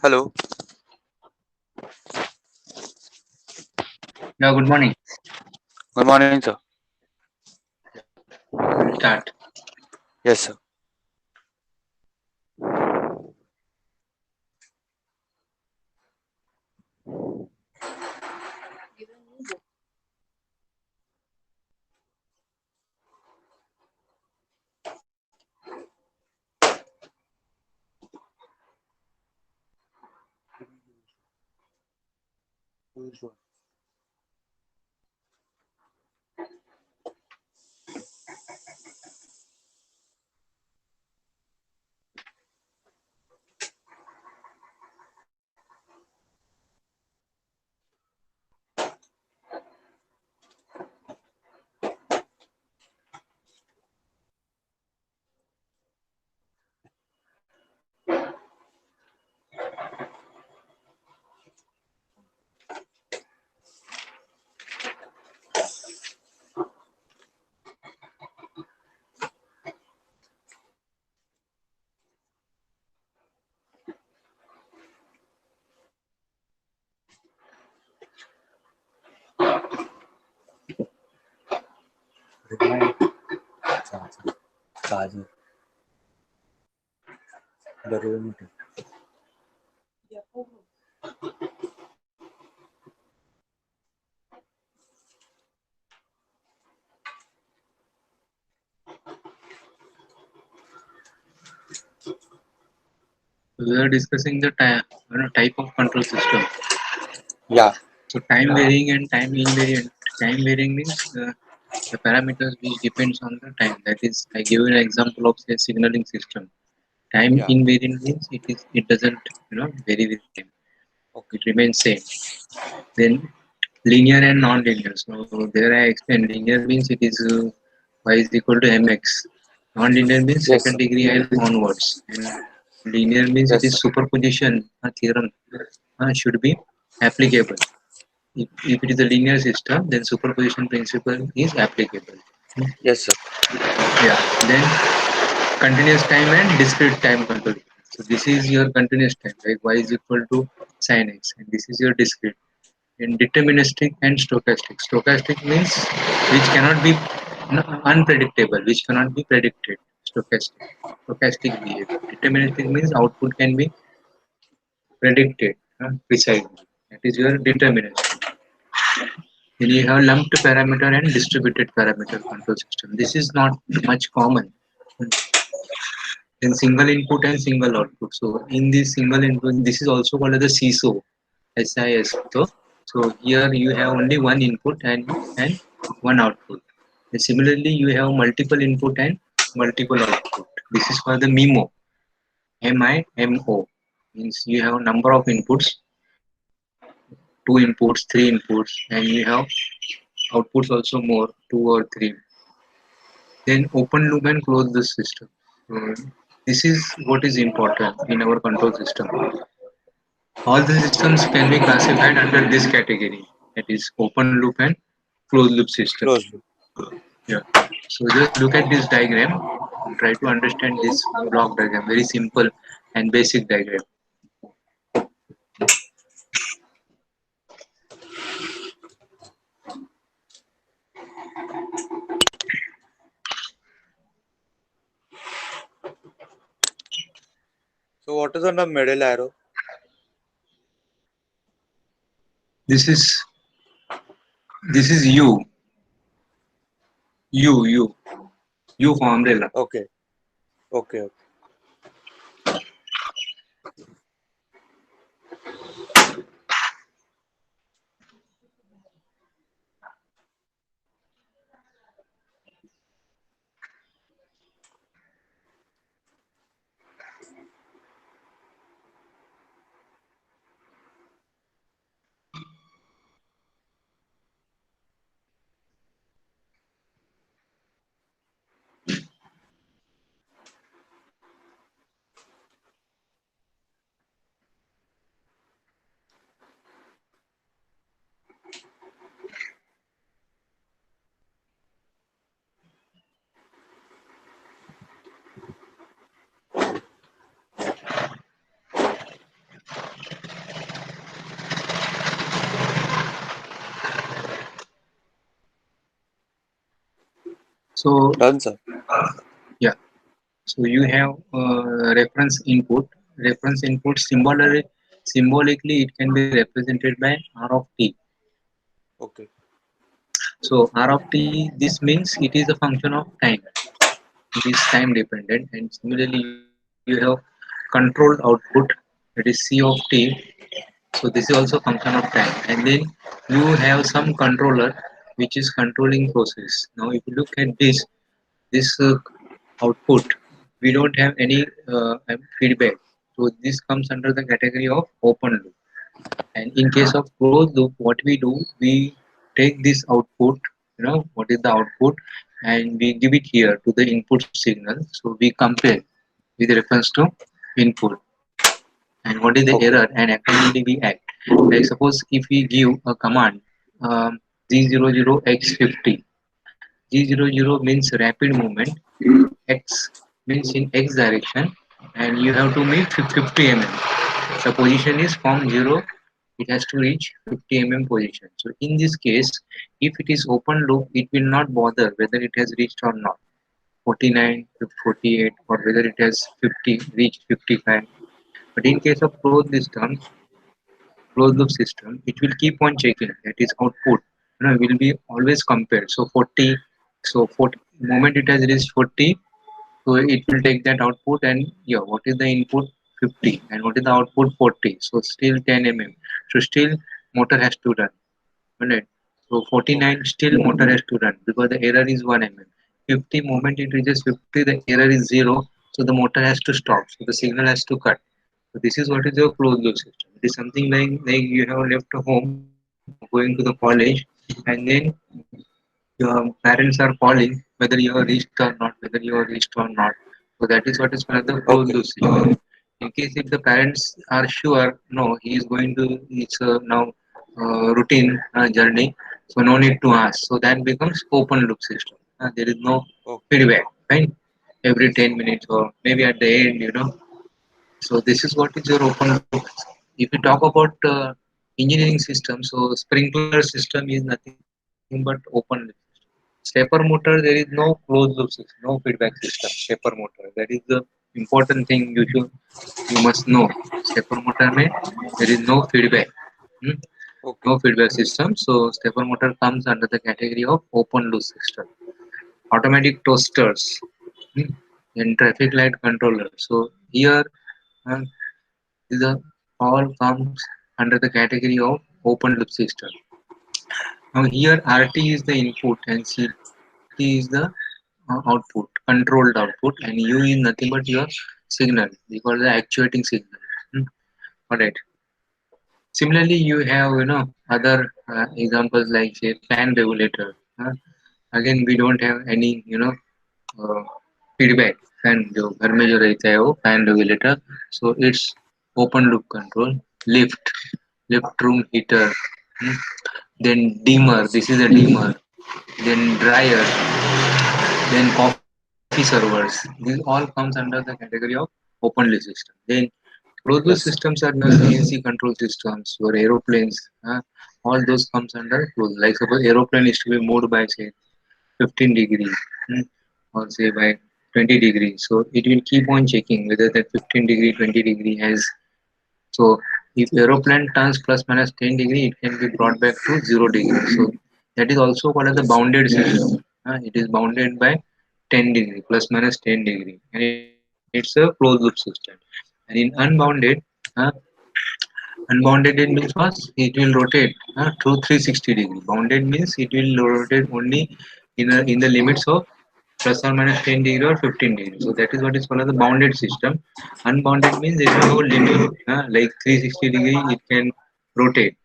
Hello. Yeah, good morning. Good morning, sir. We'll start. Yes, sir. We are discussing the type of control system. Yeah. So time varying and time invariant. Time varying means the parameters which depends on the time. That is, I give you an example of say signaling system. Time Yeah. invariant means it doesn't vary with time. Okay. It remains same. Then linear and non-linear. So there I explain linear means it is y is equal to mx. Non-linear means Yes, second sir. degree and onwards. And linear means it is Yes, sir. superposition theorem should be applicable. If it is a linear system, then superposition principle is applicable. Yes, sir. Yeah. Then continuous time and discrete time control. So this is your continuous time, like y is equal to sin x, and this is your discrete. In deterministic and stochastic. Stochastic means which cannot be unpredictable, which cannot be predicted. Stochastic. Stochastic behavior. Deterministic means output can be predicted precisely. That is your deterministic. Then you have lumped parameter and distributed parameter control system. This is not much common. Then single input and single output. So in this single input, this is also called as the CISO, SISO. So here you have only one input and one output. And similarly, you have multiple input and multiple output. This is called the MIMO. MIMO means you have number of inputs, two inputs, three inputs, and you have outputs also more, two or three. Then open loop and close the system. So this is what is important in our control system. All the systems can be classified under this category. That is open loop and closed loop system. Close loop. Yeah. So just look at this diagram and try to understand this block diagram. Very simple and basic diagram. So what is on the middle arrow? This is this is U U for umbrella. Okay. Okay. Okay. So Done, sir. yeah, so you have reference input. Reference input symbolically it can be represented by R of t. Okay. So R of t, this means it is a function of time. It is time dependent, and similarly you have controlled output, that is C of t. So this is also function of time, and then you have some controller which is controlling process. Now if you look at this output, we don't have any feedback, so this comes under the category of open loop. And in case of closed loop, what we do, we take this output, what is the output, and we give it here to the input signal. So we compare with reference to input and what is the Okay. error, and accordingly we act. Like suppose if we give a command, G00x50. G00 means rapid movement, X means in X direction, and you have to make 50 mm. The position is from 0, it has to reach 50 mm position. So in this case, if it is open loop, it will not bother whether it has reached or not, 49 to 48, or whether it has 50 reached 55. But in case of closed loop system, it will keep on checking, that is output, will be always compared. So 40, so 40 moment it has reached 40, so it will take that output, and yeah, what is the input? 50, and what is the output? 40. So still 10 mm. So still motor has to run. Right? So 49 Okay. still motor has to run because the error is 1 mm. 50 moment it reaches 50, the error is 0. So the motor has to stop. So the signal has to cut. So this is what is your closed loop system. It is something like you have left home, going to the college, and then your parents are calling whether you are reached or not, whether you are reached or not. So that is what is called the closed Okay. loop system. In case if the parents are sure, no, he is going to, it's now routine journey, so no need to ask. So that becomes open loop system. There is no Okay. feedback, right? Every 10 minutes or maybe at the end, So this is what is your open loop. If you talk about engineering system, so sprinkler system is nothing but open loop. Stepper motor, there is no closed loop system, no feedback system. Stepper motor, that is the important thing you must know. Stepper motor में there is no feedback, hmm? Okay. No feedback system. So stepper motor comes under the category of open loop system. Automatic toasters, hmm? And traffic light controller. So here uh, the all comes under the category of open loop system. Now here RT is the input and CT is the output, controlled output, and U is nothing but your signal because the actuating signal. Hmm. Alright. Similarly, you have other examples like say fan regulator. Again, we don't have any uh, feedback. Fan जो घर में जो रहता है वो fan regulator. So it's open loop control. Lift room heater. Hmm. Then dimmer. This is a dimmer. Then dryer, then coffee servers. These all comes under the category of open loop system. Then closed loop Yes, sir. systems are your CNC control systems, your aeroplanes. All those comes under closed. Like suppose aeroplane is to be moved by say 15 degree, hmm, or say by 20 degrees. So it will keep on checking whether that 15 degree, 20 degree has. So if aeroplane turns plus minus 10 degree, it can be brought back to 0 degree. So that is also called as the Yes, sir. bounded system. It is bounded by 10 degree plus minus 10 degree, and it's a closed loop system. And in uh, unbounded it means what? It will rotate through 360 degree. Bounded means it will rotate only in the limits of plus or minus 10 degree or 15 degree. So that is what is called as the bounded system. Unbounded means there is no limit. Like 360 degree, it can rotate.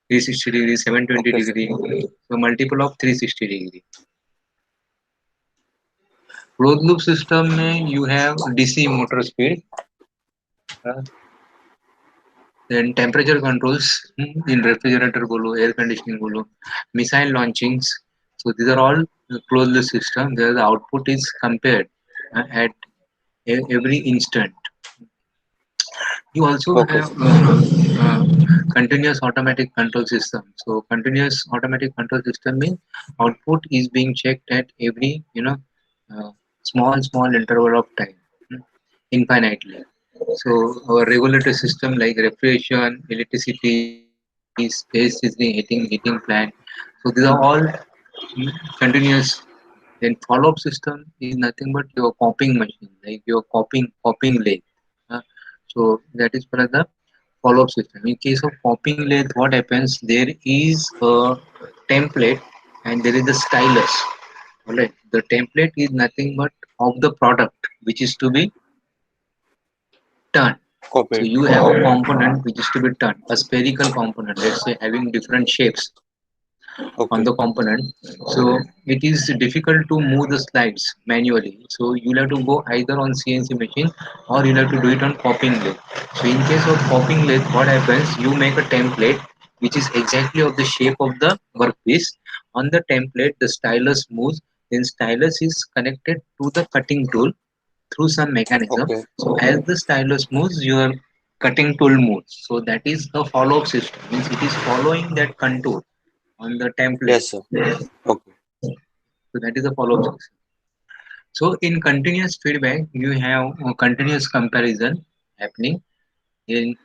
360 degree, 720 Okay, sir. degree. So multiple of 360 degree. Closed loop system में you have DC motor speed, uh, then temperature controls, in refrigerator बोलो, air conditioning बोलो, missile launchings. So these are all closed loop system where the output is compared at every instant. You also Okay, have sir. continuous automatic control system. So continuous automatic control system means output is being checked at every uh, small interval of time, hmm, infinitely. So our regulator system like refrigeration, electricity, space seasoning, heating plan. So these are all continuous. Then follow-up system is nothing but your copying machine, like your copying lathe. Uh, so that is for the follow-up system. In case of copying lathe, what happens? There is a template and there is a stylus. Alright, the template is nothing but of the product which is to be turned. So Copied. you have a component which is to be turned, a spherical component, let's say having different shapes on the Okay. component. So it is difficult to move the slides manually. So you'll have to go either on CNC machine or you'll have to do it on copying lathe. So in case of copying lathe, what happens? You make a template which is exactly of the shape of the workpiece. On the template, the stylus moves. Then stylus is connected to the cutting tool through some mechanism. Okay. So as the stylus moves, your cutting tool moves. So that is a follow-up system. Means it is following that contour on the template. Yes, sir. Okay. So that is a follow-up system. So in continuous feedback, you have a continuous comparison happening in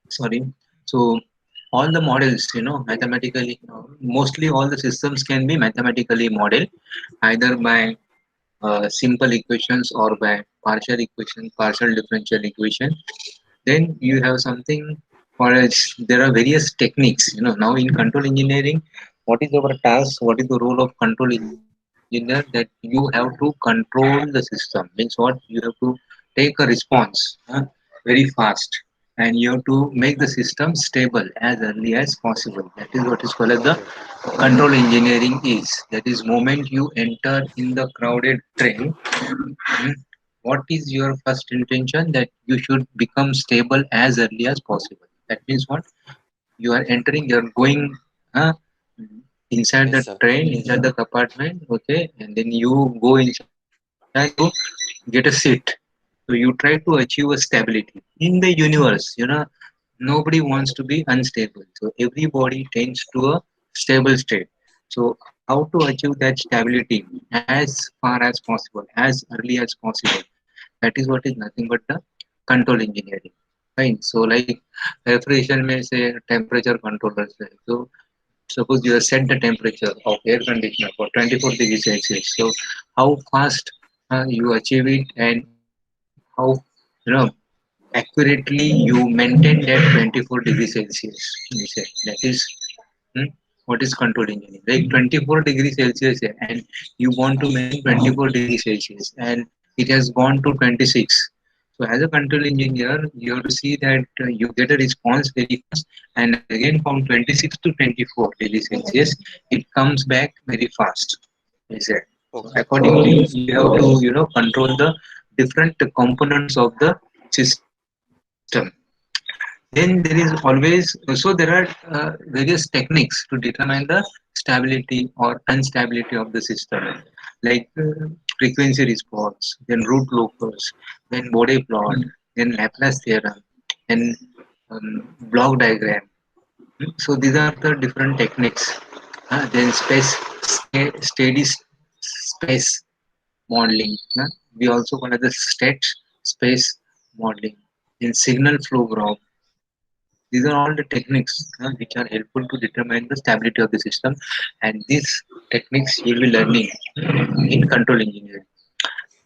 sorry. So all the models, mathematically, mostly all the systems can be mathematically modeled either by simple equations or by partial equation, partial differential equation. Then you have something or else there are various techniques. Now in control engineering, what is our task? What is the role of control engineer? That you have to control the system. Means what? You have to take a response very fast, and you have to make the system stable as early as possible. That is what is called as the Okay. control engineering is. That is moment you enter in the crowded train, what is your first intention? That you should become stable as early as possible. That means what? You are entering, you are going uh, inside the Yes, sir. train, inside the compartment, okay, and then you go inside to get a seat. So you try to achieve a stability in the universe. Nobody wants to be unstable. So everybody tends to a stable state. So how to achieve that stability as far as possible, as early as possible? That is what is nothing but the control engineering. Fine. So like refrigeration may say temperature controllers. So suppose you have set the temperature of air conditioner for 24 degrees Celsius. So how fast you achieve it and how you know accurately you maintain that 24 degrees Celsius. You say that is hmm, what is control engineering. Like 24 degrees Celsius and you want to maintain 24 degrees Celsius and it has gone to 26. So as a control engineer, you have to see that you get a response very fast, and again from 26 to 24 degrees Celsius, it comes back very fast. Is it? So Okay. accordingly, you have to control the different components of the system. Then there is always so there are various techniques to determine the stability or instability of the system, like frequency response, then root locus, then body plot, then Laplace theorem, then block diagram. So these are the different techniques. Then steady space modeling. We also call it the state space modeling. In signal flow graph, these are all the techniques which are helpful to determine the stability of the system, and these techniques you'll be learning in control engineering.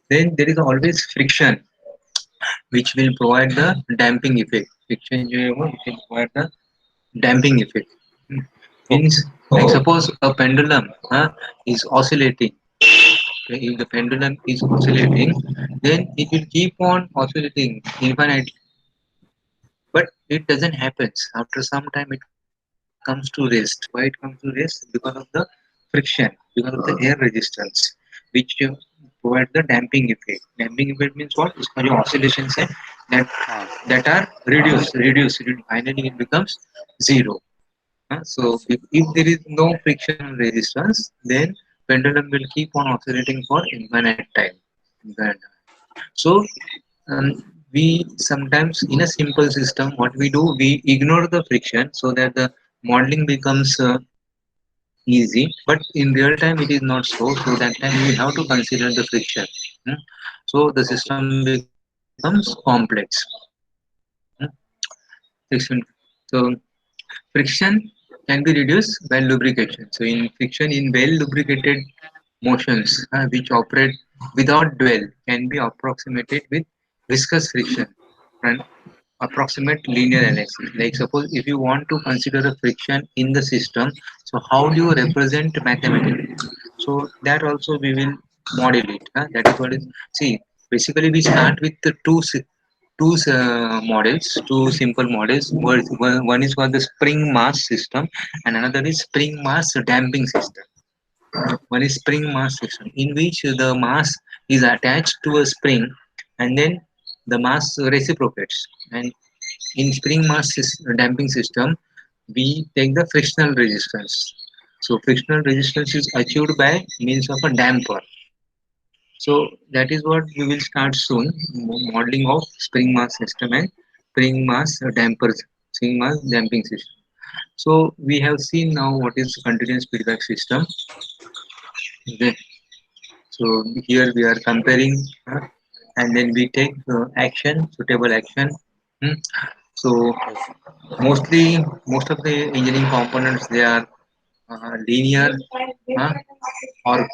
Then there is always friction, which will provide the damping effect. Friction which will provide the damping effect. Okay. Means like suppose a pendulum is oscillating. Okay, if the pendulum is oscillating, then it will keep on oscillating infinitely. But it doesn't happen. After some time, it comes to rest. Why it comes to rest? Because of the friction, because of the air resistance, which provide the damping effect. Damping effect means what? Is your oscillations that Ah, that are reduced. Finally, it becomes zero. So yes, sir. if there is no friction resistance, then pendulum will keep on oscillating for infinite time. Infinite time. So um, we sometimes in a simple system, what we do, we ignore the friction so that the modeling becomes easy. But in real time, it is not so. So that time we have to consider the friction. Hmm. So the Okay. system becomes complex. Hmm. Friction. So friction can be reduced by lubrication. So in friction, in well lubricated motions which operate without dwell can be approximated with viscous friction and approximate linear analysis. Like suppose if you want to consider a friction in the system, so how do you represent mathematically? So that also we will model it. That is what is, see, basically we start with the models, two simple models. One is called the spring mass system, and another is spring mass damping system. One is spring mass system, in which the mass is attached to a spring, and then the mass reciprocates. And in damping system, we take the frictional resistance. So frictional resistance is achieved by means of a damper. So that is what we will start soon, modeling of spring mass system and spring mass dampers, spring mass damping system. So we have seen now what is continuous feedback system. Okay. So here we are comparing, and then we take action, suitable action. Hmm. So Yes. most of the engineering components, they are linear, uh, or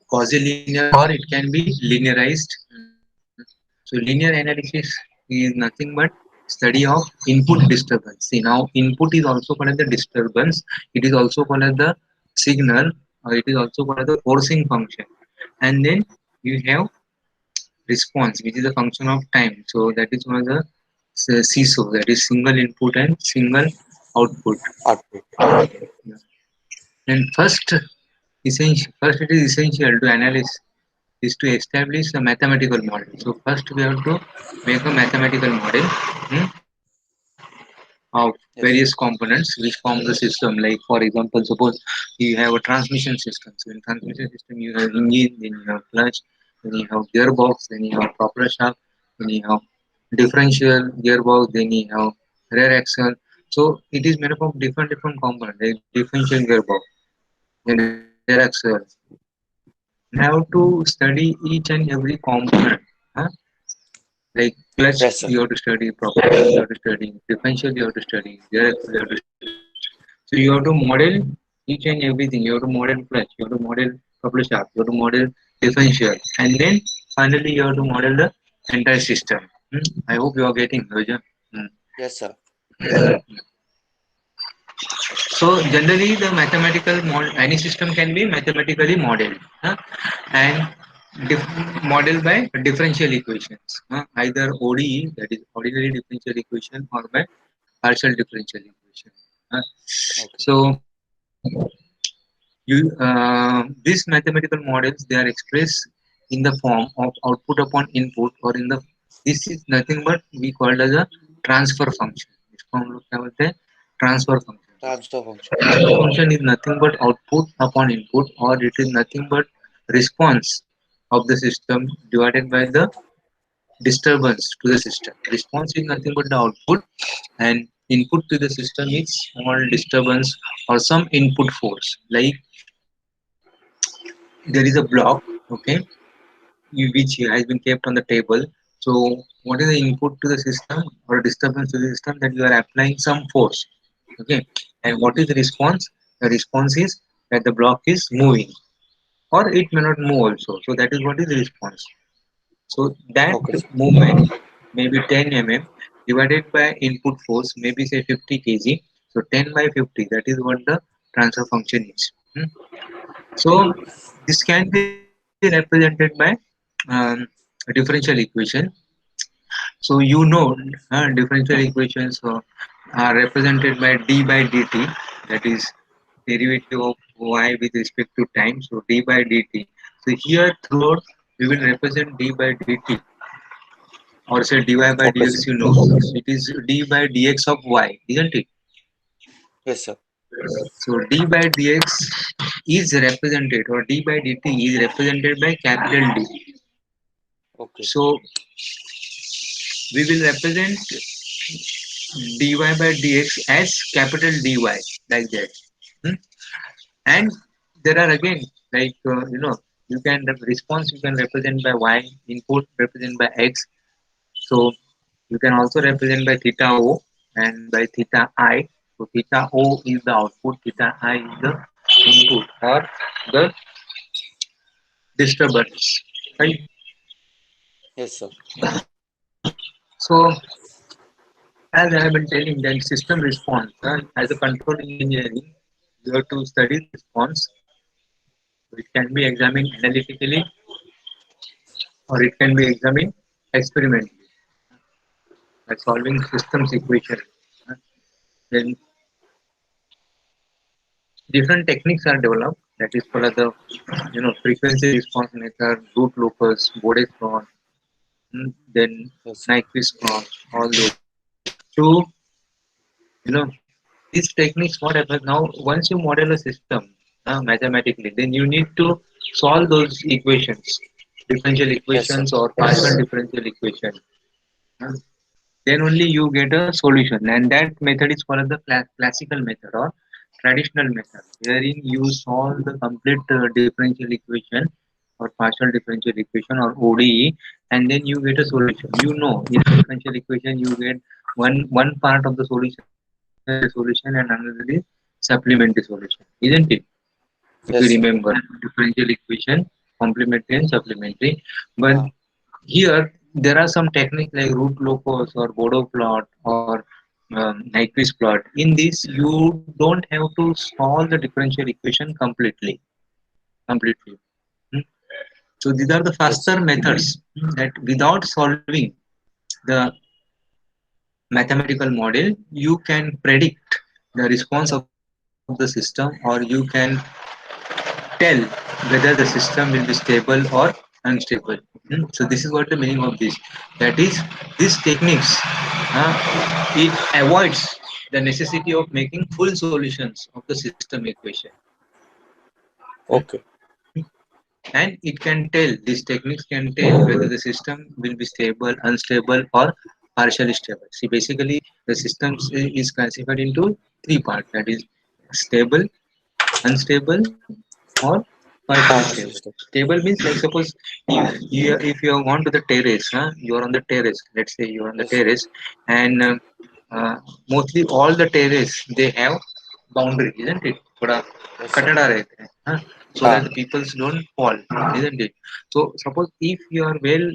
quasi-linear, or it can be linearized. So linear analysis is nothing but study of input disturbance. See, now input is also called as the disturbance. It is also called as the signal, or it is also called as the forcing function. And then you have response, which is a function of time. So that is one of the CISO, that is single input and single output. Output. Yeah. And first it is essential to analyze is to establish a mathematical model. So first we have to make a mathematical model, of various Yes. components which form the system. Like for example, suppose you have a transmission system. So in transmission system you have engine, then you have clutch, then you have gearbox, then you have propeller shaft, then you have differential gearbox, then you have rear axle. So it is made up of different components, like differential gearbox, then rear axle. And I have to study each and every component. Huh? Like clutch, Yes, you sir. have to study propeller, you have to study differential, you have to study gear axle, you have to study. So you have to model each and everything. You have to model clutch, you have to model propeller shaft, you have to model differential, and then finally you have to model the entire system. I hope you are getting, Roger. Hmm. Yes, sir. So generally, the any system can be mathematically modeled, and modeled by differential equations, either ODE, that is ordinary differential equation, or by partial differential equation. huh. Okay. So these mathematical models, they are expressed in the form of output upon input, or in the, this is nothing but we call as a transfer function. इसको हम लोग क्या बोलते हैं? Transfer function. Transfer function. Transfer function is nothing but output upon input, or it is nothing but response of the system divided by the disturbance to the system. Response is nothing but the output, and input to the system is small disturbance or some input force. Like there is a block, okay, which has been kept on the table. So what is the input to the system or disturbance to the system? That you are applying some force, okay. And what is the response? The response is that the block is moving, or it may not move also. So that is what is the response. So that Okay, sir. movement may be 10 mm divided by input force, maybe say 50 kg. So 10 by 50, that is what the transfer function is. So this can be represented by um, a differential equation. So you know, differential equations are represented by d by dt, that is derivative of y with respect to time. So d by dt. So here throughout we will represent d by dt, or say dy by Okay, dx. sir. You know, it is d by dx of y, isn't it? Yes, sir. So d by dx is represented, or d by dt is represented by capital D. Okay. So we will represent dy by dx as capital Dy, like that. Hmm? And there are again, like you can response you can represent by y, input represent by x. So you can also represent by theta o and by theta I. So theta o is the output, theta I is the input or the disturbance, right? Yes, sir. So as I have been telling, then system response, as a control engineering, you have to study the response. So it can be examined analytically or it can be examined experimentally by solving systems equation. Uh, Then different techniques are developed. That is called the frequency response method, root locus, Bode plot, then Yes, sir. Nyquist plot, all those. So these techniques, what happens now, once you model a system mathematically, then you need to solve those equations, differential Yes, sir. equations or partial differential equation. uh, then only you get a solution, and that method is called the classical method or traditional method, wherein you solve the complete differential equation or partial differential equation or ODE, and then you get a solution. In a differential equation you get one part of the solution is complementary solution and another is supplementary solution, isn't it? If you Yes, sir. remember, differential equation, complementary and supplementary. But Ah, here there are some techniques like root locus or Bodo plot or Nyquist plot. In this, you don't have to solve the differential equation completely. Hmm. So these are the yes, faster methods that without solving the mathematical model, you can predict the response of the system, or you can tell whether the system will be stable or unstable. So this is what the meaning of this. That is, these techniques, it avoids the necessity of making full solutions of the system equation. Hmm. okay. And it can tell, these techniques can tell whether the system will be stable, unstable, or partially stable. See, basically, the system is classified into three parts, that is, stable, unstable, or partially stable. Partially stable. Stable means, like, suppose if you have gone to the terrace, you are on the terrace. Let's say you are on the Yes, sir. terrace, and uh, mostly all the terrace they have boundary, isn't it? थोड़ा Yes, sir. Katra रहते हैं, so that Ah, the peoples don't fall, isn't it? So suppose if you are well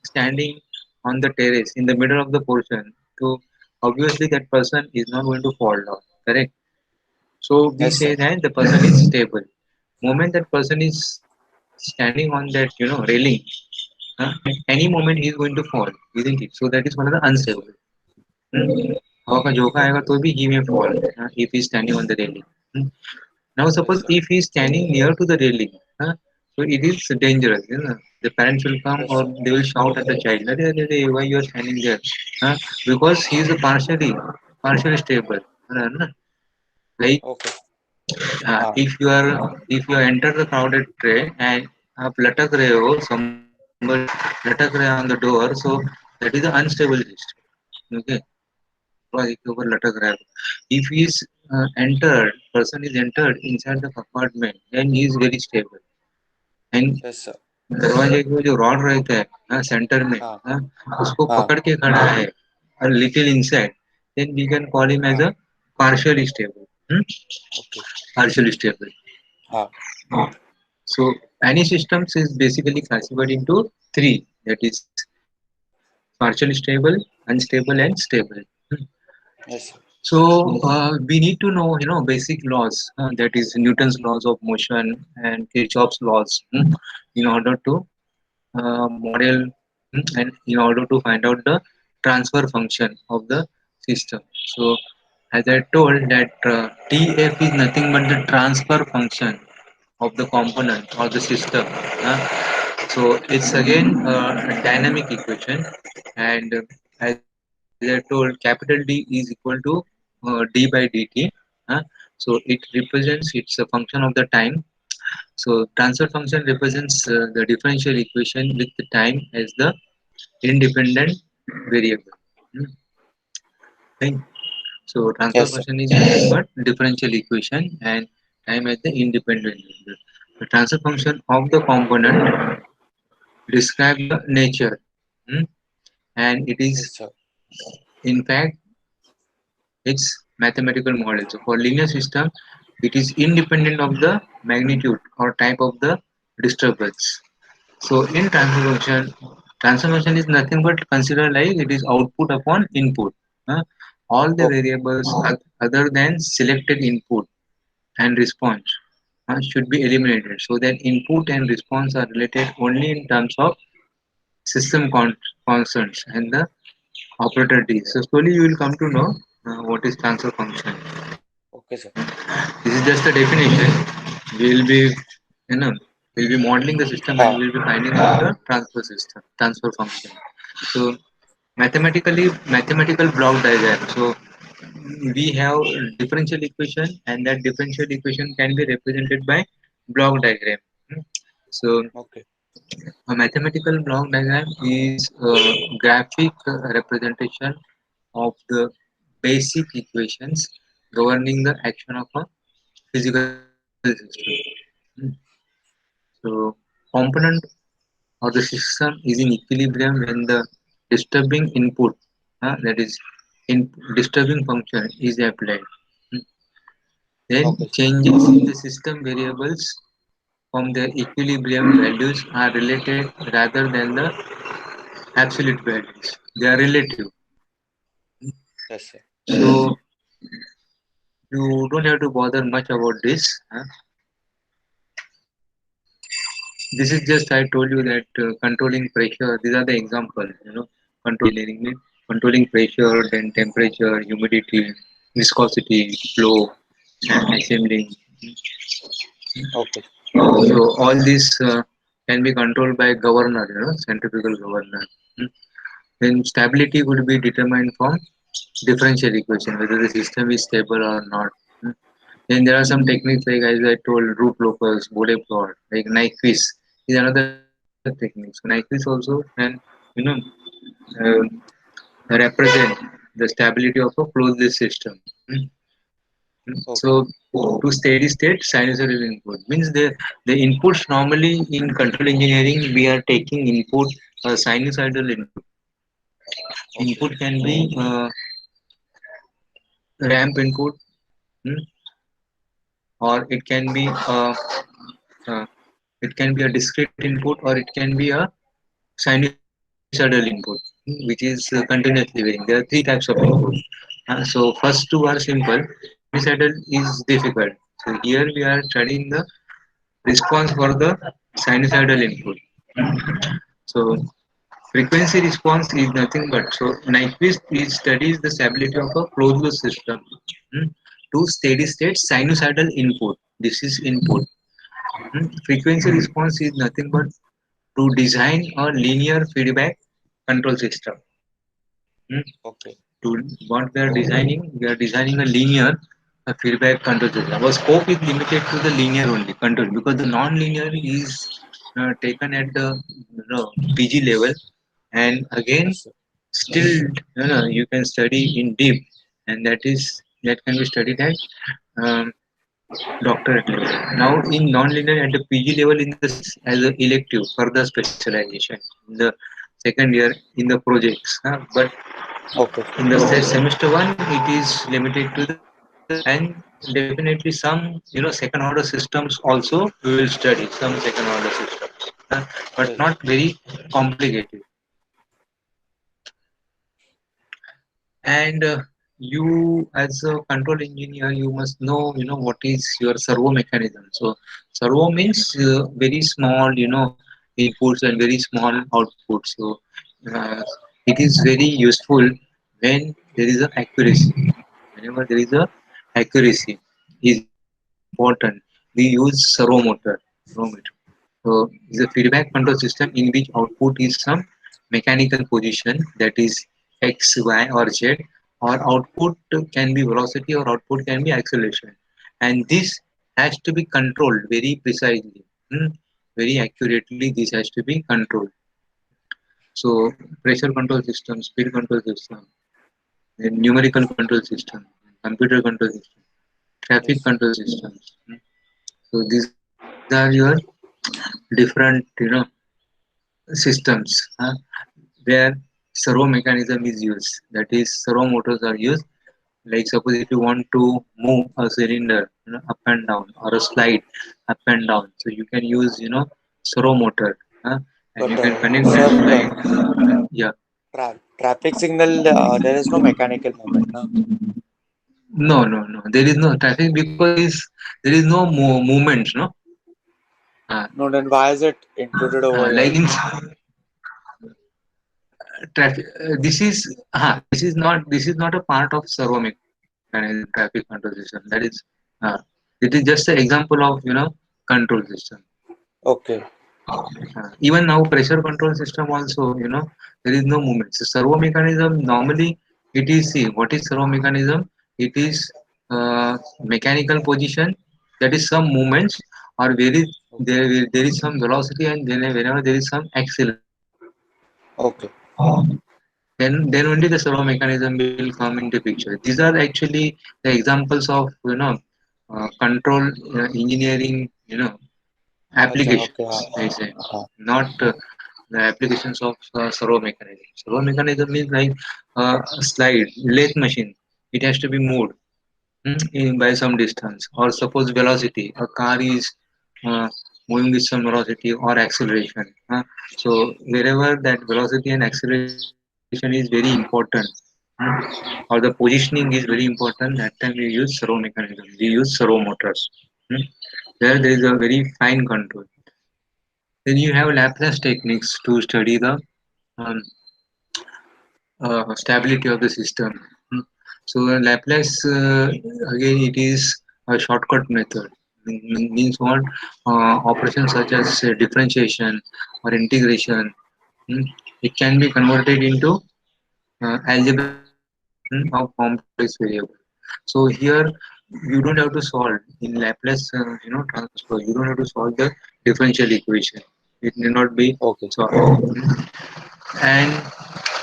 standing on the terrace in the middle of the portion, so obviously that person is not going to fall down, correct? So we yes, say sir. that the person is stable. Moment that person is standing on that railing, at any moment he is going to fall, isn't it? So that is one of the Yes, unstable. हवा का झोंका आएगा तो भी he may fall if he is standing on the railing. Hmm. Now yes, suppose sir. if he is standing near to the railing, so it is dangerous. The parents will come Yes, or sir. they will shout at the child, "Arey, arey, arey, why you are standing there?" Huh? Because he is partially stable. है Like Okay. Ah, if you enter the crowded train and आप लटक रहे हो, somebody लटक रहे on the door, so that is the unstable system. Okay, और एक के ऊपर लटक रहा है. If he is person is entered inside the compartment, then he is very stable. And yes, sir. दरवाजे के जो रॉड रहता है सेंटर में, Ah, उसको ah, पकड़ के खड़ा है a little inside, then we can call him as ah, a partially stable. okay. Partially stable. Ah, So any systems is basically classified into three, that is partially stable, unstable, and stable. yes, sir. So we need to know, basic laws, that is Newton's laws of motion and Kirchhoff's laws, in order to model, and in order to find out the transfer function of the system. So as I told that TF is nothing but the transfer function of the component or the system. So it's again a dynamic equation, and as I told, capital D is equal to d by dt. Uh, so it represents, it's a function of the time. So transfer function represents the differential equation with the time as the independent variable. Hmm. Fine. So transfer Yes, sir. function is nothing but differential equation and time as the independent variable. The transfer function of the component describe the nature, hmm, and it is Yes, sir. in fact its mathematical model. So for linear system, it is independent of the magnitude or type of the disturbance. So in transfer function is nothing but consider like it is output upon input. huh? All the Okay. variables other than selected input and response should be eliminated so that input and response are related only in terms of system constants and the operator D. So slowly you will come to know what is transfer function. Okay, sir. This is just a definition. We will be, you know, we'll be modeling the system and Ha. we'll be finding out the transfer system, transfer function. So mathematical block diagram. So we have differential equation and that differential equation can be represented by block diagram. So Okay. a mathematical block diagram is a graphic representation of the basic equations governing the action of a physical system. Hmm. So component or the system is in equilibrium when the disturbing input, that is in disturbing function is applied. Hmm. Then Okay, sir. changes in the system variables from their equilibrium values are related rather than the absolute values. They are relative. Yes, sir. So you don't have to bother much about this. This is just I told you that controlling pressure. These are the examples. Controlling engineering, controlling pressure, then temperature, humidity, viscosity, flow, and assembling. Okay. So all these can be controlled by governor, centrifugal governor. Hmm. Then stability would be determined from differential equation, whether the system is stable or not. Hmm. Then there are some techniques like as I told, root locus, Bode plot, like Nyquist is another technique. So Nyquist also can, you know, uh, represent the stability of a closed system. Hmm. So Okay. to steady state sinusoidal input means the inputs normally in control engineering we are taking input sinusoidal input. Okay. Input can be ramp input, hmm, or uh, it can be a discrete input or it can be a sinusoidal input, which is continuously varying. There are three types of input. So first two are simple. Sinusoidal is difficult. So here we are studying the response for the sinusoidal input. So frequency response is nothing but so Nyquist is studies the stability of a closed loop system, hmm, to steady state sinusoidal input. This is input. Frequency response is nothing but to design a linear feedback control system. Hmm. Okay. To what we are designing a linear feedback control system. Our scope is limited to the linear only control because the non-linear is taken at the PG level, and again Yes, sir. still you can study in deep, and that can be studied at um, doctorate level. Now in non-linear at the PG level in the as an elective further specialization in the second year in the projects. But Okay. in the semester one, it is limited to the and definitely some second order systems also we will study some second order systems, but Yes. not very complicated. And you as a control engineer you must know what is your servo mechanism. So servo means very small inputs and very small outputs. So uh, it is very useful when there is a accuracy. Whenever there is a accuracy is important, we use servo motor. So is a feedback control system in which output is some mechanical position, that is x, y, or z, or output can be velocity or output can be acceleration, and this has to be controlled very precisely, very accurately. This has to be controlled. So pressure control system, speed control system, then numerical control system, computer control system, traffic Yes. control systems. So these are your different, systems, where servo mechanism is used. That is, servo motors are used. Like suppose if you want to move a cylinder, up and down, or a slide up and down, so you can use, servo motor, and But you can connect that sir, slide. Yeah. traffic signal, there is no mechanical movement, no? No, no, no. There is no traffic because there is no movements, no. Uh, No, then why is it included over like here? in traffic, this is not a part of servo mechanism, traffic control system. Uh, it is just an example of, control system. Okay. Even now pressure control system also, there is no movement. So servo mechanism normally, it is, see what is servo mechanism. It is mechanical position, that is some movements, or there is some velocity, and then whenever there is some acceleration, Okay. then only the servo mechanism will come into picture. These are actually the examples of, control engineering, Acha, okay. applications, I say, not the applications of servo mechanism. Servo mechanism is like a slide, lathe machine. It has to be moved, by some distance, or suppose velocity. A car is uh, moving with some velocity or acceleration. So wherever that velocity and acceleration is very important, or the positioning is very important, that time we use servo mechanism. We use servo motors. Hmm. There is a very fine control. Then you have Laplace techniques to study the um, stability of the system. Hmm. So Laplace, again, it is a shortcut method. Means what? Operations such as differentiation or integration, hmm, it can be converted into algebraic representation of complex variable. So here you don't have to solve in Laplace, transfer. You don't have to solve the differential equation. It need not be Okay. solved. And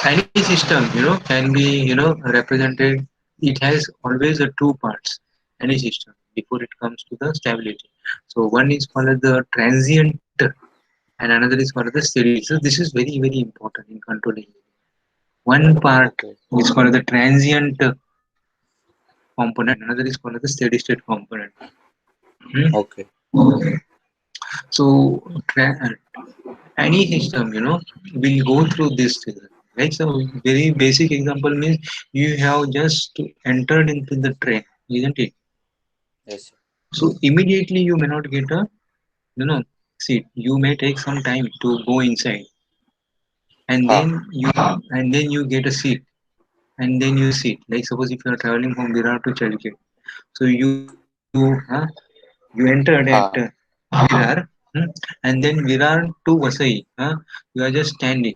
any system, can be, represented. It has always a two parts, any system, before it comes to the stability. So one is called as the transient, and another is called the steady. So this is very, very important in controlling. One part Okay. is called the transient component, and another is called the steady state component. Hmm? Okay. So any system, will go through this thing. Right? So very basic example means you have just entered into the train, isn't it? Yes, sir. So immediately you may not get a, seat. You may take some time to go inside, and Ha. then you get a seat, and then you sit. Like suppose if you are traveling from Virar to Chalkit, so you entered at Ha. Virar, and then Virar to Vasai, you are just standing.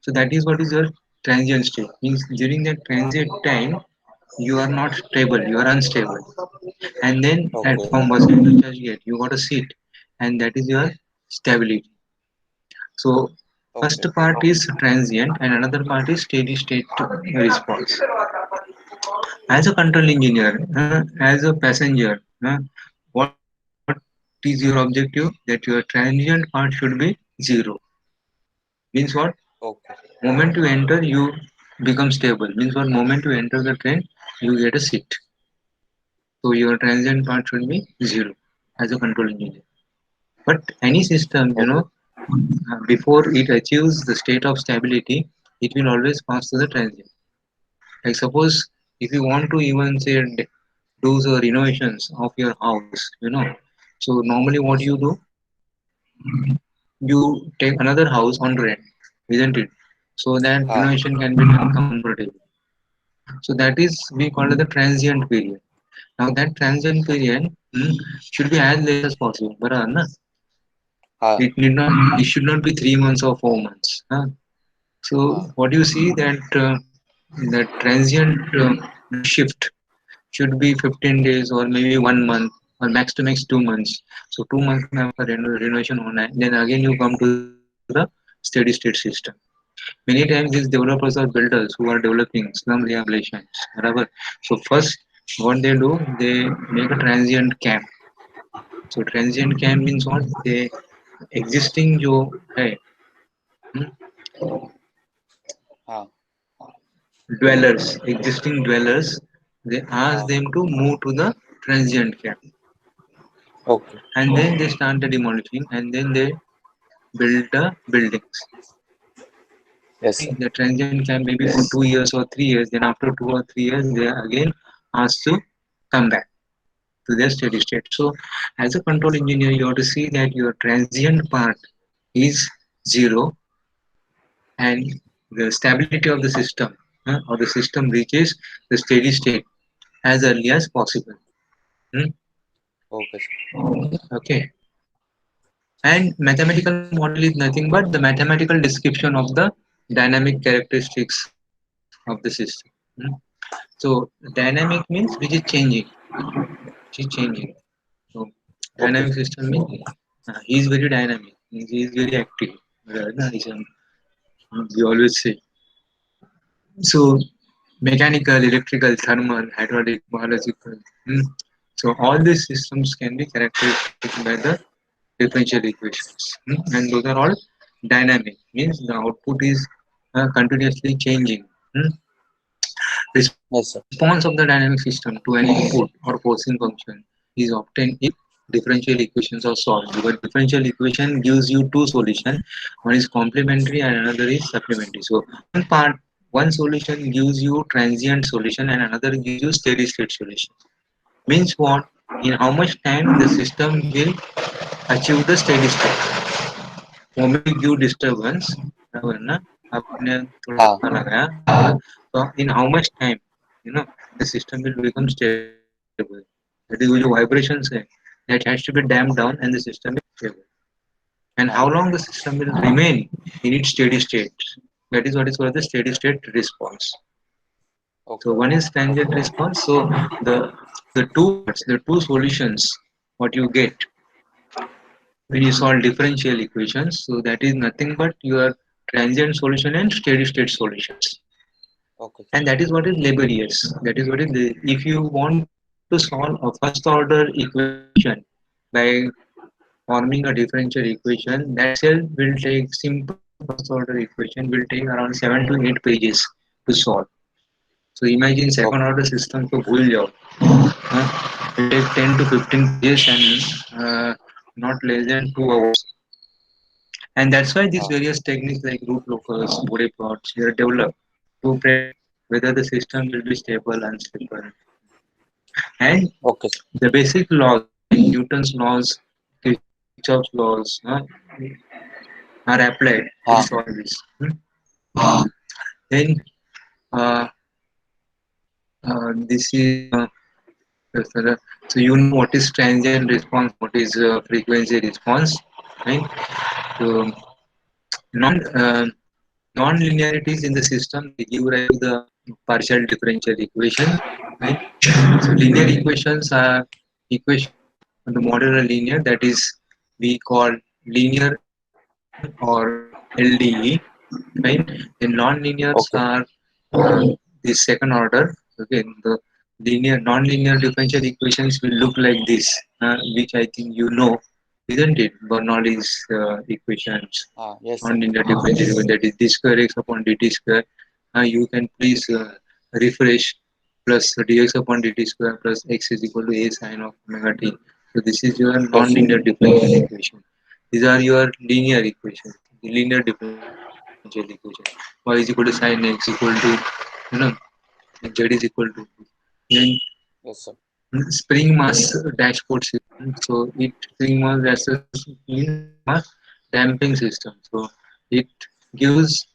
So that is what is your transient state. Means during that transient time, you are not stable, you are unstable. And then Okay. from Vasai to Churchgate, you got a seat, and that is your stability. So first Okay. part is transient, and another part is steady state response. As a control engineer, as a passenger, what is your objective? That your transient part should be zero. Means what? Okay. Moment you enter, you become stable. Means what? Moment you enter the train, you get a seat. So your transient part should be zero as a control engineer. But any system, Okay. before it achieves the state of stability, it will always pass to the transient. Like suppose if you want to even say do the renovations of your house, so normally what Yes, you sir. do, you take another house on rent, isn't it? So that Ha. renovation can be done comfortably. So that is we call it the transient period. Now that transient period, should be as less as possible. But Ha. it should not be 3 months or 4 months. So Ha. what you see that transient shift should be 15 days or maybe 1 month or max to max 2 months. So 2 months में आपका renovation होना है. Then again you come to the transient steady state system. Many times these developers are builders who are developing slum rehabilitations. Whatever. So first, what they do, they make a transient camp. So transient camp means what? They existing जो है हाँ existing dwellers, they ask हाँ them to move to the transient camp, okay and then they start the demolishing, and then they build the buildings. yes sir The transient camp maybe for 2 years or 3 years. Then after 2 or 3 years, they are again asked to come back to their steady state. So, as a control engineer, you have to see that your transient part is zero, and the stability of the system or the system reaches the steady state as early as possible. Hmm? okay sir Okay. And mathematical model is nothing but the mathematical description of the dynamic characteristics of the system. Hmm? So dynamic means which is changing, which is changing. So okay dynamic system means he is very dynamic, he is very active. We always say. So mechanical, electrical, thermal, hydraulic, biological. Hmm. So all these systems can be characterized by the differential equations. And those are all dynamic, means the output is continuously changing. Hmm. yes sir Response of the dynamic system to an input or forcing function is obtained if differential equations are solved. Because differential equation gives you two solutions, one is complementary and another is supplementary. So one solution gives you transient solution and another gives you steady state solution. Means what? In how much time the system will achieve the steady state. moment you give disturbance, बराबर ना, आपने थोड़ा हाँ सा लगाया, बराबर, so in how much time, the system will become stable. That is जो vibrations है, that has to be damped down and the system is stable. And how हाँ long the system will remain in its steady state? That is what is called the steady state response. So okay one is transient response. So the the two solutions, what you get when you solve differential equations. So that is nothing but your transient solution and steady state solutions. okay And that is what is laborious. That is what is if you want to solve a first order equation by forming a differential equation, that itself will take simple first order equation will take around 7 to 8 pages to solve. So imagine second okay order system को भूल जाओ, it will take 10 to 15 pages and not less than 2 hours. And that's why these हाँ various techniques like root locus, Bode plots were developed to predict whether the system will be stable, unstable. And okay sir the basic laws like Newton's laws, Kirchhoff's laws are applied to हाँ solve this. Then uh, this is so you know what is transient response, what is frequency response, right? So non non-linearities in the system they give rise to the partial differential equations, right? So linear equations are equation on the model are linear, that is we call linear or LDE, right? The non-linears okay are the second order. Okay, the linear non-linear differential equations will look like this, which I think you know, isn't it? Bernoulli's equations, हाँ yes sir non-linear differential equation, that is d square x upon dt square. You can please refresh plus dx upon dt square plus x is equal to a sine of omega t. So this is your yes sir non-linear differential equation. These are your linear equations, the linear differential equation. Y is equal to sine x equal to, z is equal to. Then yes sir spring mass dashboard system. So it spring mass dashboard means spring mass damping system. So it gives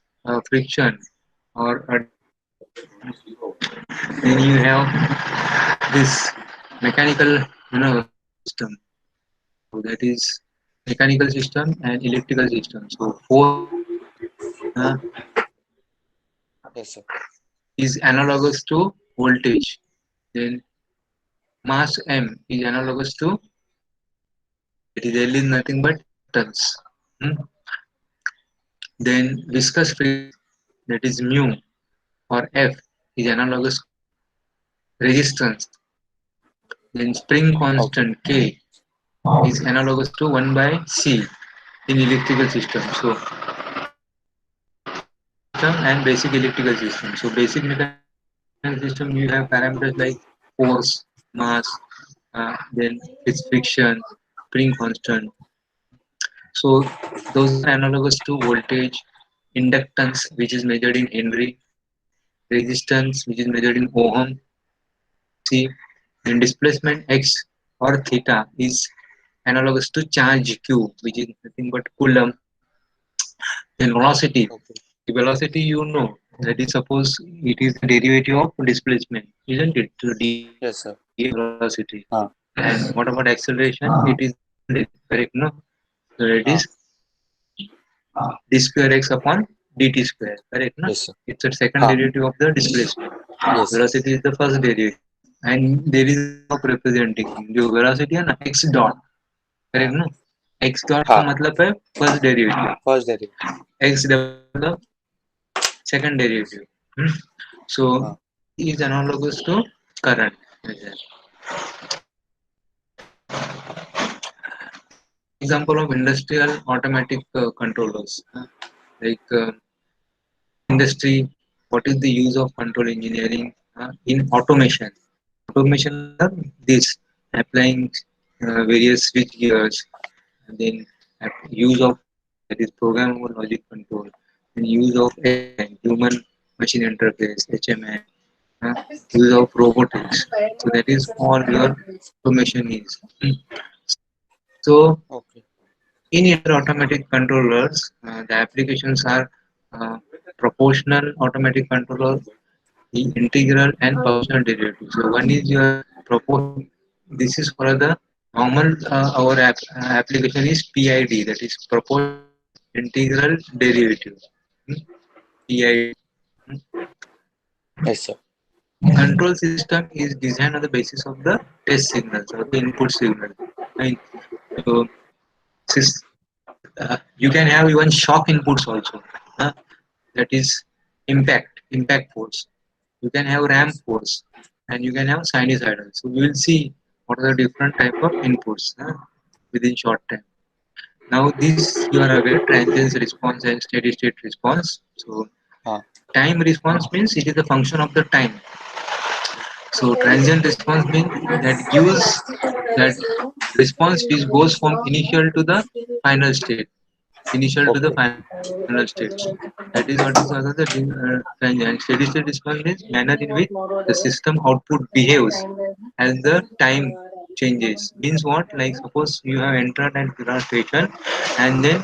friction or a then you have this mechanical system. So that is mechanical system and electrical system. So force uh, yes sir is analogous to voltage. Then mass m is analogous to L. That is L is nothing but newtons. Hmm? Then viscous friction, that is mu or F, is analogous to resistance. Then spring Okay. constant K is analogous to 1 by C in electrical system. So mechanical system and basic electrical system. So basic mechanical system you have parameters like force, mass, then its friction, spring constant. So those are analogous to voltage, inductance which is measured in Henry, resistance which is measured in ohm, C, and displacement x or theta is analogous to charge q, which is nothing but coulomb. Then velocity, Okay. the velocity you know, that is suppose it is the derivative of displacement, isn't it? So d is Yes, the sir. velocity. Ah, And what about acceleration? It is the opposite, correct? No, so it is ah, d square x upon dt square, correct? No, yes, sir. it's a second Ah, derivative of the displacement. yes, sir. Velocity is the first derivative, and there is a way of representing the velocity and x dot, correct Ah, ना. x dot का ah, मतलब है first derivative, first derivative. x double मतलब second derivative. So Ah, E is analogous to current. Then take an example of industrial automatic controllers. Like in industry, what is the use of control engineering in automation? Automation are this applying various switch gears, and then use of PLC, that is programmable logic control, and use of HMI, human machine interface (HMI), uh, use of robotics. So that is all your automation is. So okay. in your automatic controllers, the applications are proportional automatic controller, the integral and functional derivative. So one is your proportional. This is for the normal our application is PID, that is proportional integral derivative. Hmm, PID. Yes, sir. Control system is designed on the basis of the test signals or the input signal. Right? So you can have even shock inputs also. Huh? That is impact force. You can have ramp force, and you can have sinusoidal. So we will see what are the different type of inputs within short time. Now this you are aware transient response and steady state response. So Ah, time response means it is a function of the time. So transient response means that gives that response which goes from initial to the final state. Initial to the okay. final state. That is what is called as the transient. Steady state response is manner in which the system output behaves as the time changes. Means what? Like suppose you have entered at Virar station and then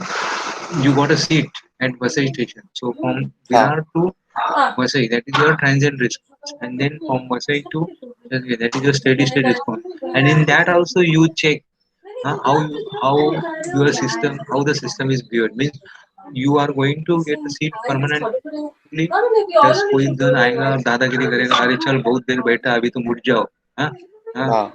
you got a seat at Vasai station. So from Ah, Virar to Vasai, that is your transient response, and then from Vasai to okay, that is your steady state response. And in that also you check how your system, how the system is built. Means you are going to get the seat permanently, plus कोई जन आएगा और दादागिरी करेगा, अरे चल बहुत देर बैठा अभी तो मुड़ जाओ. हाँ हाँ. ah,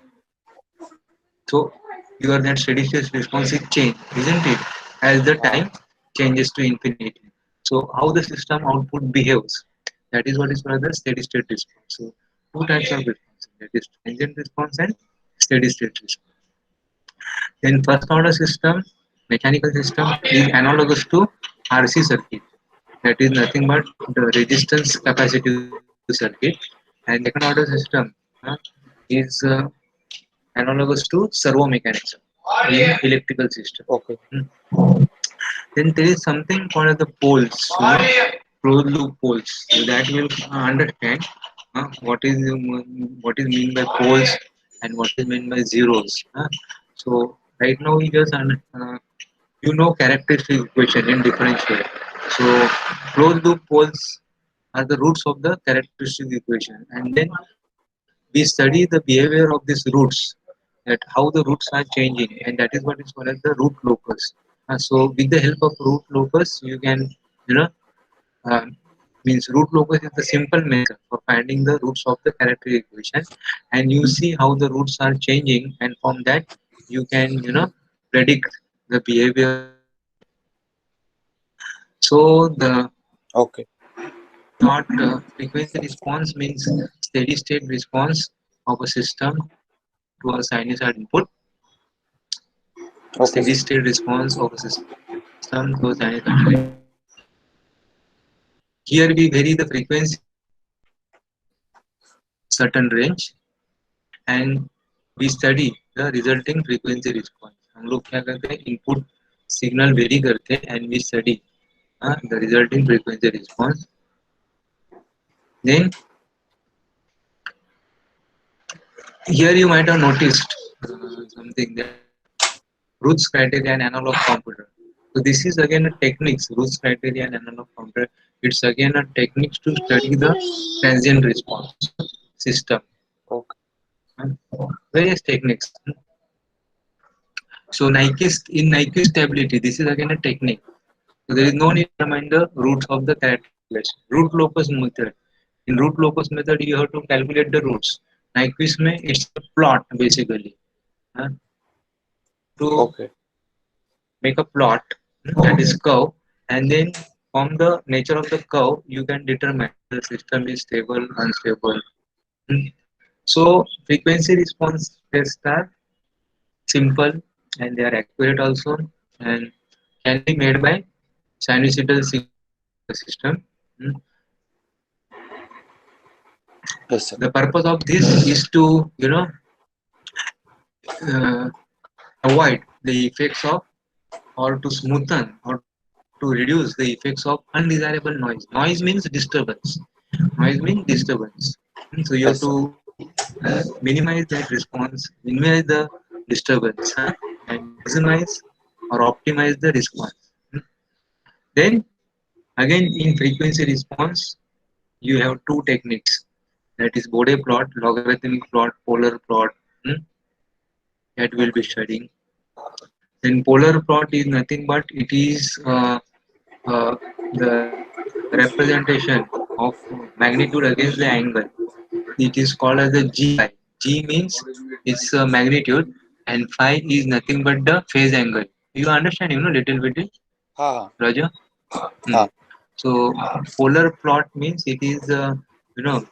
So your that steady state response is changed, isn't it? As the ah, time changes to infinity. So how the system output behaves, that is what is called the steady state response. So two types of response, that is transient response and steady state response. Then first order system, mechanical system is analogous to RC circuit. That is nothing but the resistance capacitive circuit. And second order system is analogous to servo mechanism in electrical system. okay. Hmm. Then there is something called the poles, closed loop poles. So that will understand what is mean by poles and what is meant by zeros. So right now we just characteristic equation in differential. So closed loop poles are the roots of the characteristic equation, and then we study the behavior of these roots, that how the roots are changing, and that is what is called as the root locus. So with the help of root locus you can you know uh, means root locus is the simple method for finding the roots of the characteristic equation, and you see how the roots are changing, and from that you can predict the behavior of the system. So the Okay. not frequency response means steady state response of a system to a sinusoid input. Okay, Steady sir. state response of a system to a sinusoid input. Here we vary the frequency certain range and we study the resulting frequency response. हम लोग क्या करते हैं input signal very करते हैं and we study the resulting frequency response. Then here you might have noticed something that Roots criteria and analog computer. So this is again a techniques, Roots criteria and analog computer. It's again a techniques to study the transient response system. Okay. Various techniques. So Nyquist in Nyquist stability, this is again a technique. So there is no need to remind the roots of the characterization. Root locus method. In root locus method, you have to calculate the roots. Nyquist mein it's a plot basically. Uh, to Okay. make a plot that is curve, and then from the nature of the curve you can determine the system is stable, unstable. Hmm. So frequency response tests are simple and they are accurate also and can be made by sinusoidal system. Hmm. Yes, sir. The purpose of this is to uh, avoid the effects of or to smoothen or to reduce the effects of undesirable noise. Noise means disturbance. Noise means disturbance. So you have Yes, sir. to minimize that response, minimize the disturbance, and maximize or optimize the response. Then again in frequency response, you have two techniques. That is Bode plot, logarithmic plot, polar plot. hmm, That we'll be studying. Then polar plot is nothing but it is the representation of magnitude against the angle. It is called as the G phi. G means its magnitude, and phi is nothing but the phase angle. You understand, little bit, Ha. Raja? Hmm. Ha. So polar plot means it is you know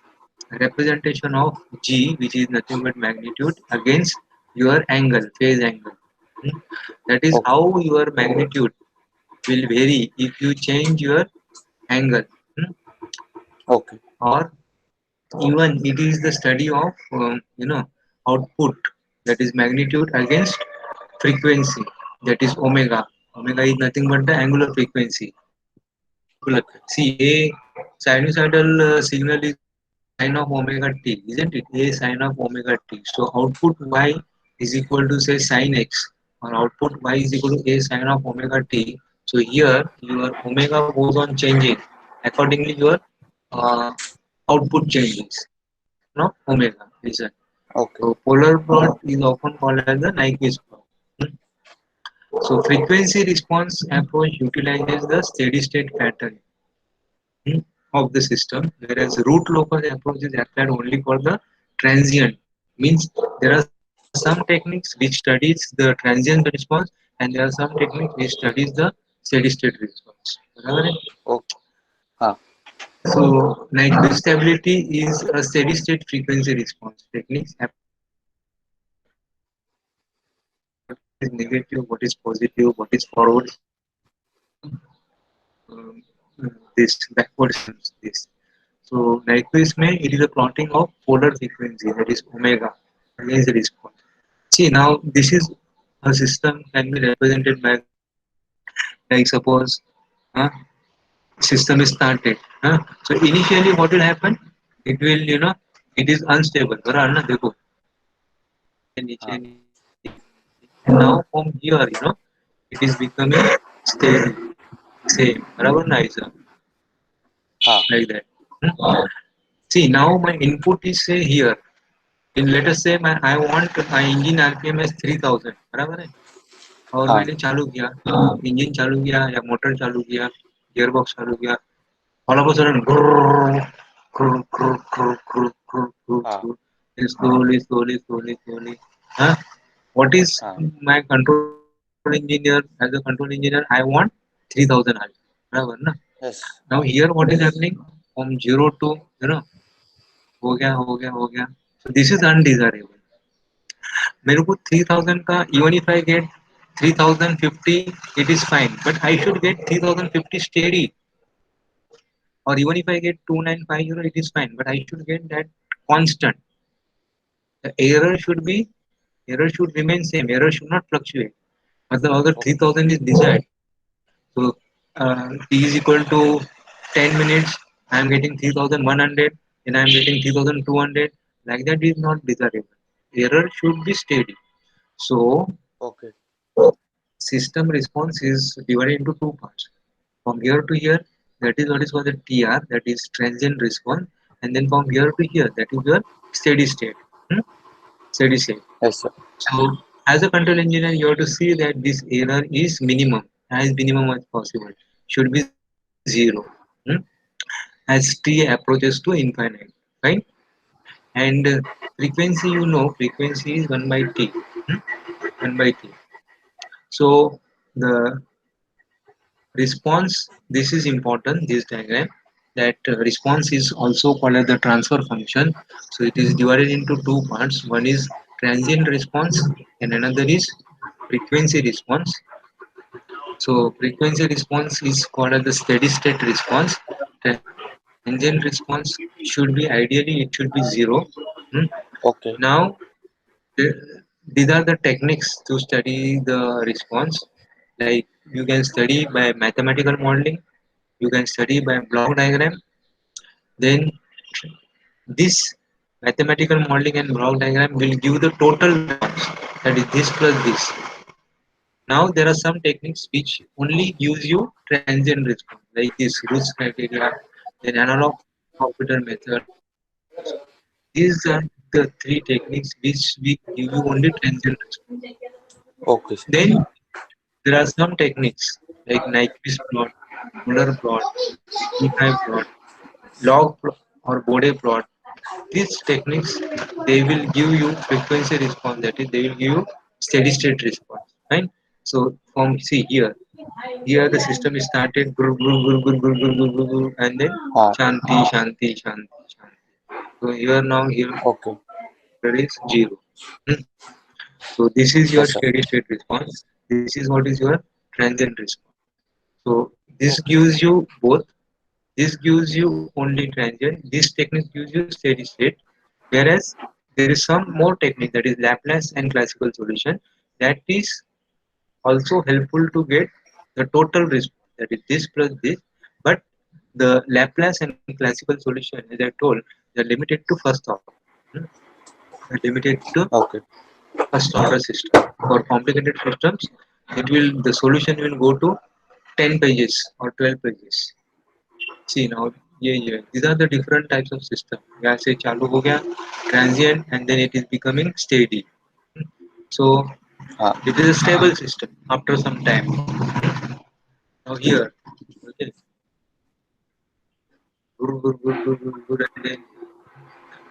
representation of G, which is nothing but magnitude against your angle, phase angle. Hmm. That is Okay. how your magnitude will vary if you change your angle. Hmm. Okay. Or even it is the study of output, that is magnitude against frequency, that is omega. Omega is nothing but the angular frequency. Okay. See, a sinusoidal signal is sine of omega t, isn't it? A sine of omega t. So output y is equal to say sine x, or output y is equal to a sine of omega t. So here your omega goes on changing, accordingly your uh, output changes. No, omega. Listen. Okay. So polar plot is often called as the Nyquist plot. Hmm. So frequency response approach utilizes the steady state pattern of the system, whereas root locus approach is applied only for the transient. Means there are some techniques which studies the transient response, and there are some techniques which studies the steady state response. बराबर है? Okay. Ha. So Nyquist stability is a steady state frequency response techniques applied to determine what is negative, what is positive, what is forward systems, um, this backward systems. This. So Nyquist may it is a plotting of polar frequency, that is omega against the response. See now this is a system can be represented by like suppose uh, system is started. So initially what will happen? It will it is unstable. बराबर ना देखो नीचे Ha. नीचे नीचे and now from here it is becoming steady same बराबर ना ऐसा Ha. like that. See now my input is say here. In let us say I want my engine RPM as 3000 बराबर है और Ha. मैंने चालू किया इंजन चालू किया या मोटर चालू किया गियर बॉक्स चालू किया all of a sudden Ha. slowly. Huh? What is Ha. my control engineer as a control engineer? I want 3000 RPM. बराबर ना. Yes. Now here what is happening from 0 to, हो गया. So this is undesirable. मेरे को 3000 का, even if I get 3050, it is fine, but I should get 3050 steady. Or even if I get 2950, it is fine, but I should get that constant. The error should remain same. Error should not fluctuate. मतलब अगर Okay. 3000 is desired, so t is equal to 10 minutes, I am getting 3100, and I am getting 3200. Like that is not desirable. Error should be steady. So Okay. system response is divided into two parts. From here to here, that is what is called the TR, that is transient response, and then from here to here, that is your steady state. Hmm? Steady state. Yes, sir. So as a control engineer, you have to see that this error is minimum, as minimum as possible. Should be zero. Hmm? As t approaches to infinite, right? And frequency, frequency is 1 by t. Hmm? 1 by t. So the response, this is important, this diagram, that response is also called as the transfer function. So it is divided into two parts. One is transient response and another is frequency response. So frequency response is called as the steady state response. Transient response should be, ideally it should be zero. Hmm. Okay. Now these are the techniques to study the response. Like you can study by mathematical modeling, you can study by block diagram. Then this mathematical modeling and block diagram will give the total response, that is this plus this. Now there are some techniques which only gives you transient response, like this Roots criteria, then analog computer method. These are the three techniques which we give you only transient response. Okay, sir. Then there are some techniques like Nyquist plot, Muller plot, Nephi plot, log plot, or Bode plot. These techniques, they will give you frequency response, that is they will give you steady state response, right? So from, see here the system is started guru, guru, guru, guru, guru, guru, guru, guru, guru, and then Ah. shanti shanti shanti shanti. So here now here Okay. there is zero. Hmm. So this is your Yes, sir. steady state response. This is what is your transient response. So this gives you both. This gives you only transient. This technique gives you steady state. Whereas there is some more technique, that is Laplace and classical solution, that is also helpful to get the total response, that is this plus this. But the Laplace and classical solution, as I told, they are limited to first order. Hmm? They are limited to Okay. first order system. For complicated systems, it will, the solution will go to 10 pages or 12 pages. See now, these are the different types of system. यहाँ से चालू हो गया transient, and then it is becoming steady. So Ah. it is a stable system after some time. Now here, okay, and then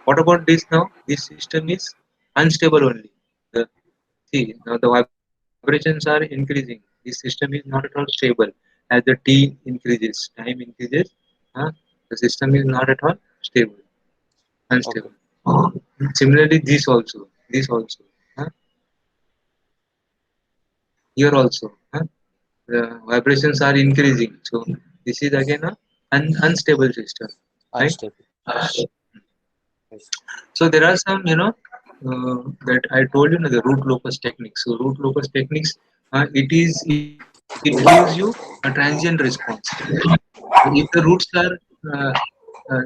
what about this now? This system is unstable only. The, see now the vibrations are increasing. This system is not at all stable. As the t increases, time increases, the system is not at all stable, Okay. unstable. Similarly, this also, huh? Here also, the vibrations are increasing. So this is again a unstable system, right? Unstable. Yes. So there are some, that I told you, the root locus techniques. So root locus techniques, it gives you a transient response. If the roots are, uh,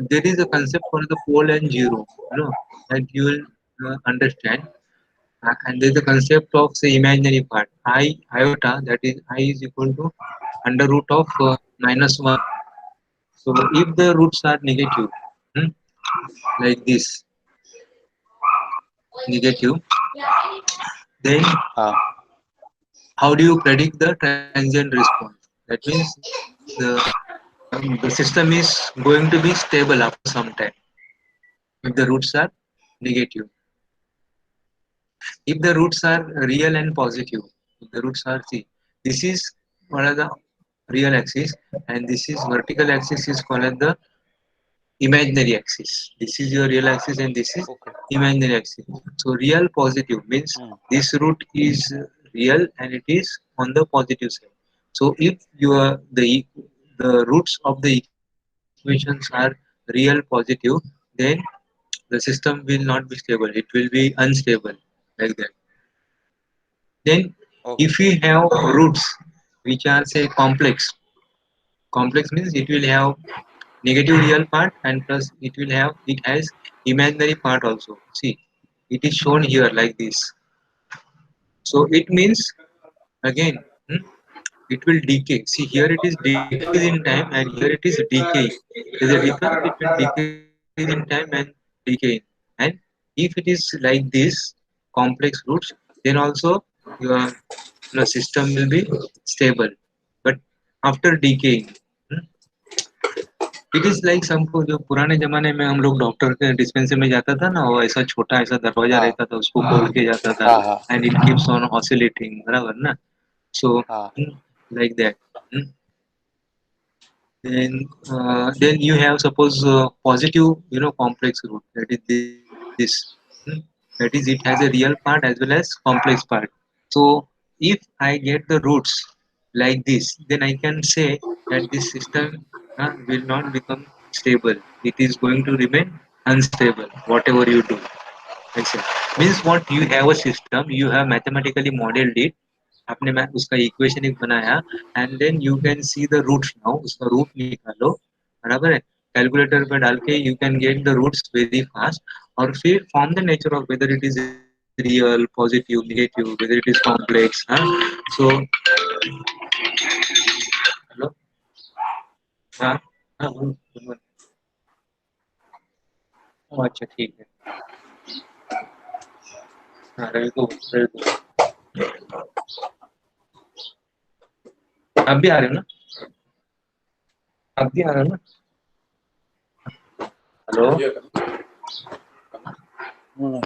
there is a concept called the pole and zero, that you will understand. And there is a concept of, say, imaginary part, I iota, that is I is equal to under root of -1. So if the roots are negative, hmm, like this, negative, then Ah. how do you predict the transient response? That means the the system is going to be stable after some time if the roots are negative. If the roots are real and positive, if the roots are, see, this is what are the real axis, and this is vertical axis is called as the imaginary axis. This is your real axis and this is Okay. imaginary axis. So real positive means Hmm. this root is real and it is on the positive side. So if your the roots of the equations are real positive, then the system will not be stable. It will be unstable like that. Then Okay. if we have roots which are say complex means it will have negative real part and plus it has imaginary part also. See, it is shown here like this. So it means again, it will decay. See, here it is decrease in time and here it is decay. There's a difference between decrease in time and decay. And if it is like this complex roots, then also your system will be stable. But after decaying, hmm, it is like हमको जो पुराने जमाने में हम लोग doctor के dispensary में जाता था ना, वो ऐसा छोटा ऐसा दरवाजा हाँ रहता था, उसको खोल के जाता था हाँ हाँ and it keeps on oscillating, बराबर ना. सो हाँ. Like that. Then you have suppose positive complex root, that is this. Hmm. That is it has a real part as well as complex part. So if I get the roots like this, then I can say that this system will not become stable. It is going to remain unstable whatever you do. ऐसे means what, you have a system, you have mathematically modeled it, आपने उसका equation एक बनाया, and then you can see the roots. Now उसका root निकालो, बराबर है, calculator पे डाल के you can get the roots very fast. और फिर form the nature of whether it is real positive negative, whether it is complex. So hello. हाँ हाँ अच्छा ठीक है. हाँ रवि को आप भी आ रहे हो ना, आप भी आ रहे हो ना. Hello. Hmm.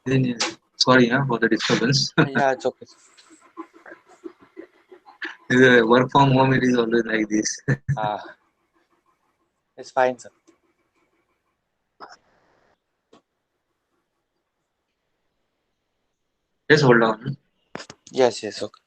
Then, sorry for the disturbance. Yeah, it's okay. Work from home, it is always like this. Ah, it's fine, sir. Just hold on. Yes, yes, okay.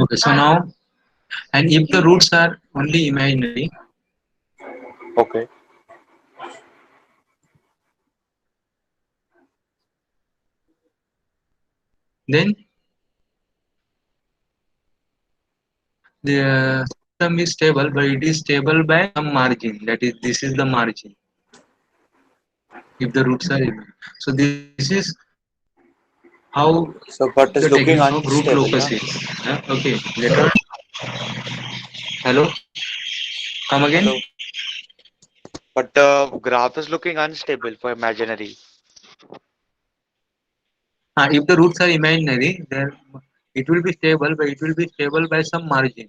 Okay, so now, and if the roots are only imaginary, Okay. Then the system is stable, but it is stable by some margin. That is, this is the margin. If the roots are even. So this is how So, but the it's looking technique of root unstable, locus na? is. Okay. Later. Hello. Come again. Hello. But the graph is looking unstable for imaginary. If the roots are imaginary, then it will be stable, but it will be stable by some margin.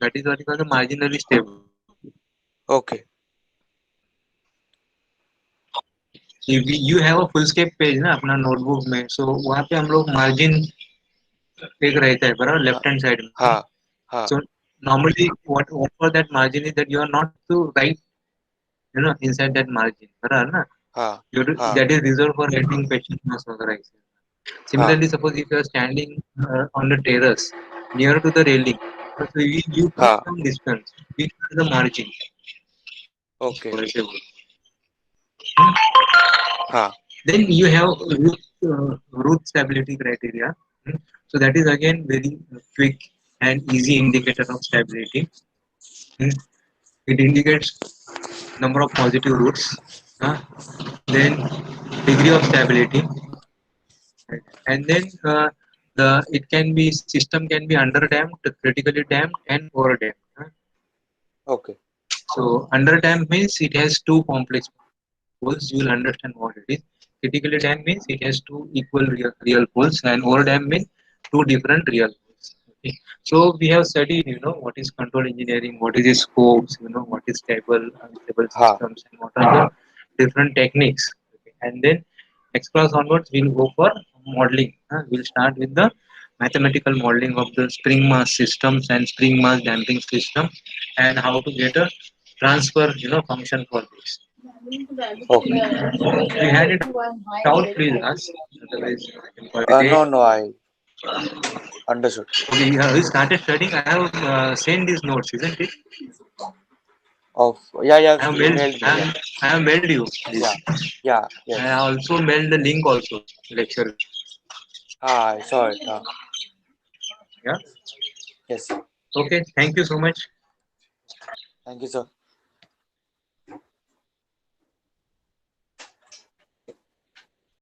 That is what is called the marginally stable. Okay. If you have a full scape page ना अपना notebook में, so वहाँ पे हम लोग margin एक रहता है बराबर हाँ लेफ्ट हैंड साइड में. हाँ हाँ So normally what for that margin is that you are not to write, inside that margin बराबर ना. हाँ हाँ That is reserved for writing patient mass वगैरह. हाँ Similarly, suppose if you are standing on the terrace near to the railing, so you keep हाँ. some distance between the margin. Okay. So ऐसे बोलो. हाँ Then you have root stability criteria. So that is again very quick and easy indicator of stability. Hmm. It indicates number of positive roots. Then degree of stability, right? And then it can be system can be under damped, critically damped, and over damped. okay. So under damped means it has two complex poles. You will understand what it is. Critically damped means it has two equal real poles, and over damped means two different real poles. Okay. So we have studied, what is control engineering, what is its scopes, what is stable, unstable हाँ systems, and what are the different techniques. Okay. And then next class onwards, we'll go for modeling. We'll start with the mathematical modeling of the spring mass systems and spring mass damping system, and how to get a transfer, function for this. okay. If you had a doubt, please ask. Otherwise, I can call it a day. No, no, I understood. Okay, you started studying. I have sent these notes, isn't it? Of yeah, yeah, I have mailed. emailed me. Yeah, I have mailed you yeah, this. yeah, I yes. also mailed the link also lecture. Ah, I saw it. Yeah. Yes. Okay. Thank you so much. Thank you, sir.